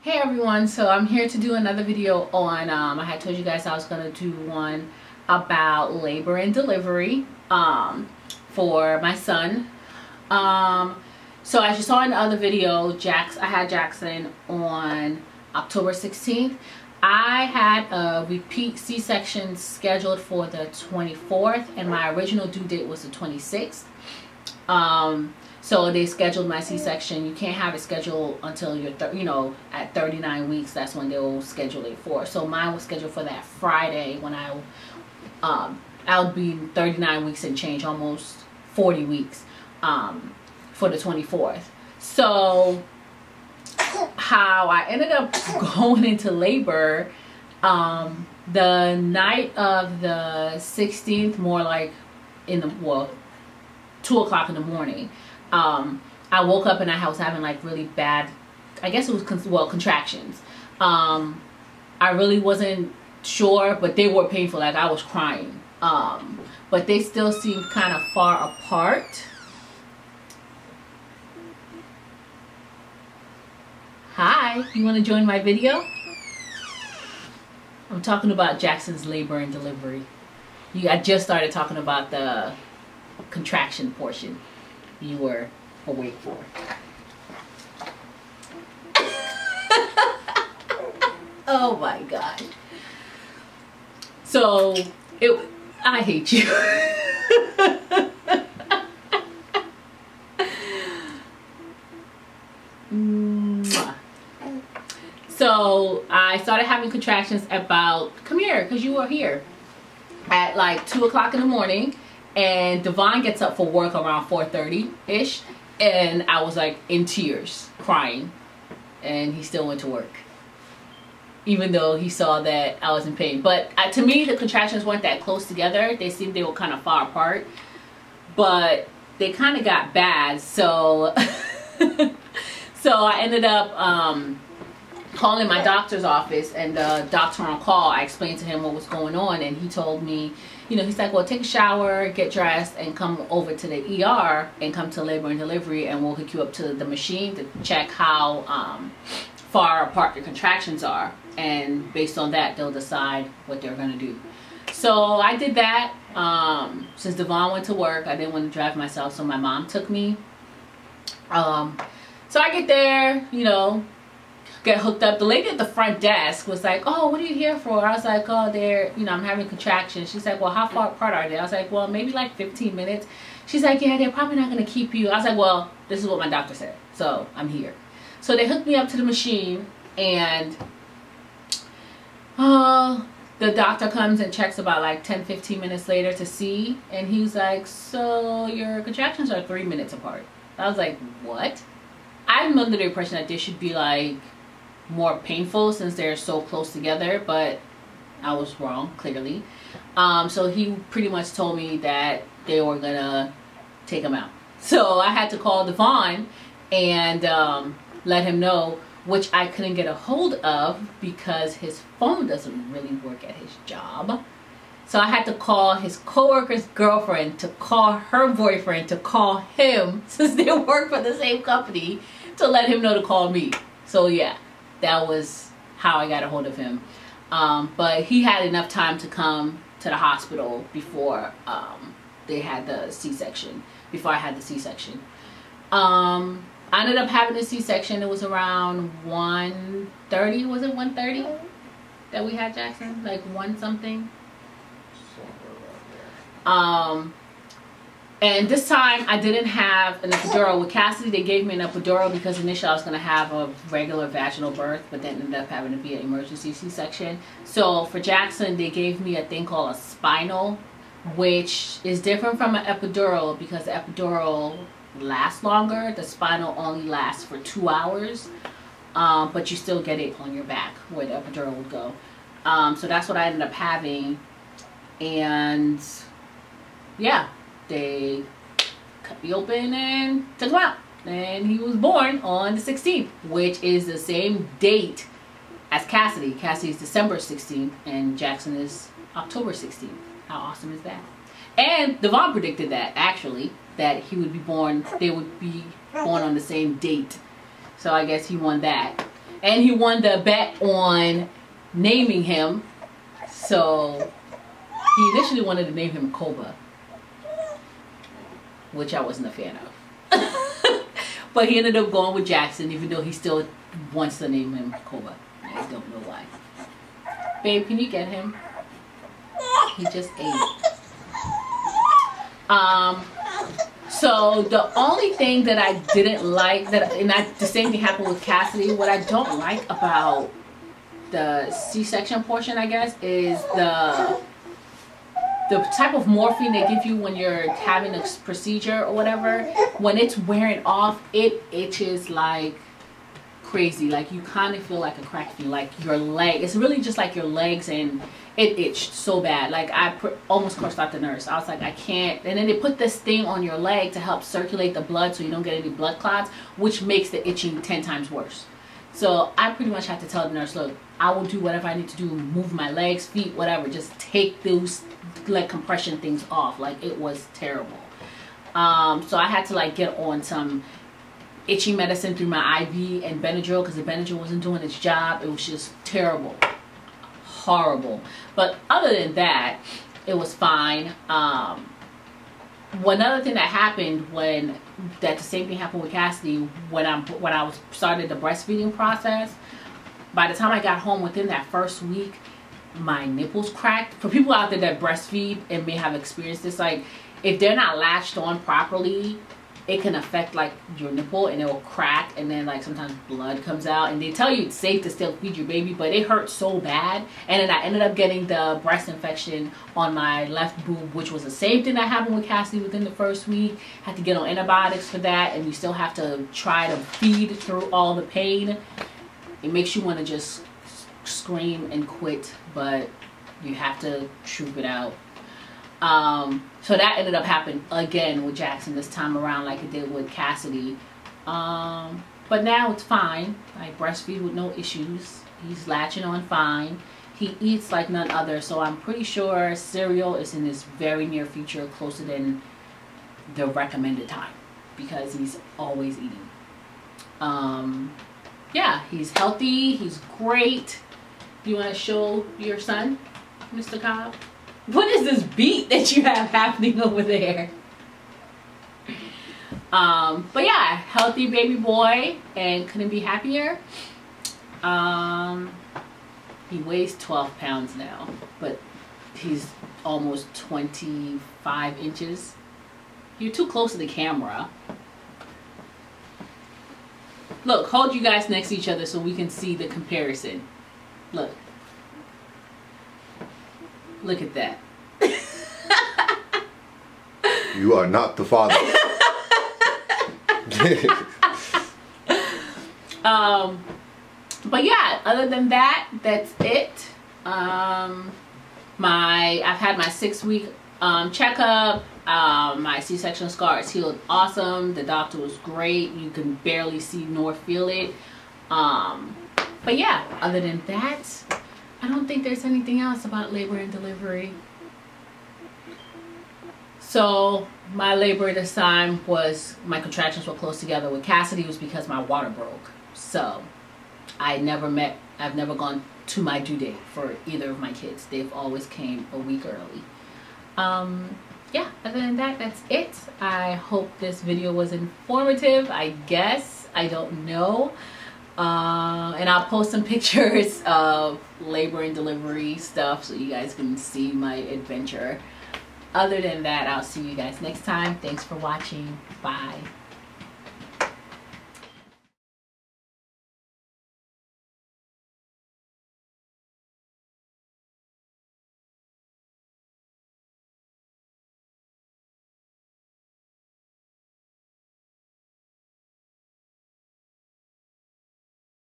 Hey everyone, so I'm here to do another video on, I had told you guys I was going to do one about labor and delivery for my son. So as you saw in the other video, I had Jackson on October 16th. I had a repeat C-section scheduled for the 24th and my original due date was the 26th. So they scheduled my C-section. You can't have it scheduled until you're, at 39 weeks. That's when they'll schedule it for. So mine was scheduled for that Friday when I'll be 39 weeks and change, almost 40 weeks, for the 24th. So how I ended up going into labor, the night of the 16th, more like in the, 2 o'clock in the morning. I woke up and I was having like really bad, I guess it was contractions. I really wasn't sure, but they were painful. Like I was crying, but they still seemed kind of far apart. Hi, you want to join my video? I'm talking about Jackson's labor and delivery. I just started talking about the contraction portion you were awake for. Oh my god. So I hate you. So I started having contractions about, come here, because you were here, at like 2 o'clock in the morning. And Devon gets up for work around 4:30-ish. And I was like in tears, crying. And he still went to work. Even though he saw that I was in pain. But to me, the contractions weren't that close together. They seemed they were kind of far apart. But they kind of got bad. So, so I ended up calling my doctor's office. And the doctor on call, I explained to him what was going on. And he told me, he's like, well, take a shower, get dressed, and come over to the ER and come to labor and delivery, and we'll hook you up to the machine to check how far apart your contractions are. And based on that, they'll decide what they're going to do. So I did that. Since Devon went to work, I didn't want to drive myself, so my mom took me. So I get there, get hooked up. The lady at the front desk was like, oh, what are you here for? I was like, oh, I'm having contractions. She's like, well, how far apart are they? I was like, well, maybe like 15 minutes. She's like, yeah, they're probably not going to keep you. I was like, well, this is what my doctor said, so I'm here. So they hooked me up to the machine, and the doctor comes and checks about like 10-15 minutes later to see, and he's like, so your contractions are 3 minutes apart. I was like, what? I'm under the impression that they should be like more painful since they're so close together, but I was wrong, clearly. So he pretty much told me that they were gonna take him out. So I had to call Devon and let him know, which I couldn't get a hold of because his phone doesn't really work at his job. So I had to call his coworker's girlfriend to call her boyfriend to call him, since they work for the same company, to let him know to call me. So yeah, that was how I got a hold of him. But he had enough time to come to the hospital before they had the C-section, before I had the C-section. I ended up having a C-section. It was around 1:30, was it 1:30 that we had Jackson? Like 1 something? And this time I didn't have an epidural. With Cassidy, they gave me an epidural because initially I was going to have a regular vaginal birth, but then ended up having to be an emergency C-section. So for Jackson, they gave me a thing called a spinal, which is different from an epidural because the epidural lasts longer. The spinal only lasts for 2 hours, but you still get it on your back where the epidural would go. So that's what I ended up having. And yeah, they cut me open and took him out. And he was born on the 16th, which is the same date as Cassidy. Cassidy's December 16th and Jackson is October 16th. How awesome is that? And Devon predicted that, actually, that they would be born on the same date. So I guess he won that. And he won the bet on naming him. So he initially wanted to name him Koba, which I wasn't a fan of. But he ended up going with Jaxson, even though he still wants to name him Koba. I don't know why. Babe, can you get him? He just ate. So the only thing that I didn't like, the same thing happened with Cassidy. What I don't like about the C-section portion, I guess, is the type of morphine they give you when you're having a procedure or whatever. When it's wearing off, it itches like crazy. Like you kind of feel like a crack in like your leg. It's really just like your legs, and it itched so bad. Like I almost cursed out the nurse. I was like, I can't. And then they put this thing on your leg to help circulate the blood so you don't get any blood clots, which makes the itching 10 times worse. So I pretty much had to tell the nurse, look, I will do whatever I need to do, move my legs, feet, whatever, just take those like compression things off. Like it was terrible. So I had to like get on some itching medicine through my IV and Benadryl, because the Benadryl wasn't doing its job. It was just terrible, horrible. But other than that, it was fine. One other thing that happened the same thing happened with Cassidy when I was started the breastfeeding process. By the time I got home, within that first week, my nipples cracked. For people out there that breastfeed and may have experienced this, like if they're not latched on properly, it can affect like your nipple and it will crack, and then like sometimes blood comes out. And they tell you it's safe to still feed your baby, but it hurt so bad. And then I ended up getting the breast infection on my left boob, which was the same thing that happened with Cassidy within the first week. Had to get on antibiotics for that, and you still have to try to feed through all the pain. It makes you want to just scream and quit, but you have to troop it out. So that ended up happening again with Jaxson this time around, like it did with Cassidy. But now it's fine. I breastfeed with no issues. He's latching on fine. He eats like none other, so I'm pretty sure cereal is in his very near future, closer than the recommended time, because he's always eating. Yeah, he's healthy. He's great. Do you want to show your son, Mr. Cobb? What is this beat that you have happening over there? But yeah, healthy baby boy, and couldn't be happier. He weighs 12 pounds now, but he's almost 25 inches. You're too close to the camera. Look, hold you guys next to each other so we can see the comparison. Look. Look at that. You are not the father. But yeah, other than that, that's it. I've had my 6-week checkup. My C-section scar is healed awesome. The doctor was great. You can barely see nor feel it. But yeah, other than that, I don't think there's anything else about labor and delivery. So my labor this time was, my contractions were close together. With Cassidy, was because my water broke. So I've never gone to my due date for either of my kids. They've always came a week early. Yeah, other than that, that's it. I hope this video was informative, I guess. I don't know. And I'll post some pictures of labor and delivery stuff so you guys can see my adventure. Other than that, I'll see you guys next time. Thanks for watching. Bye.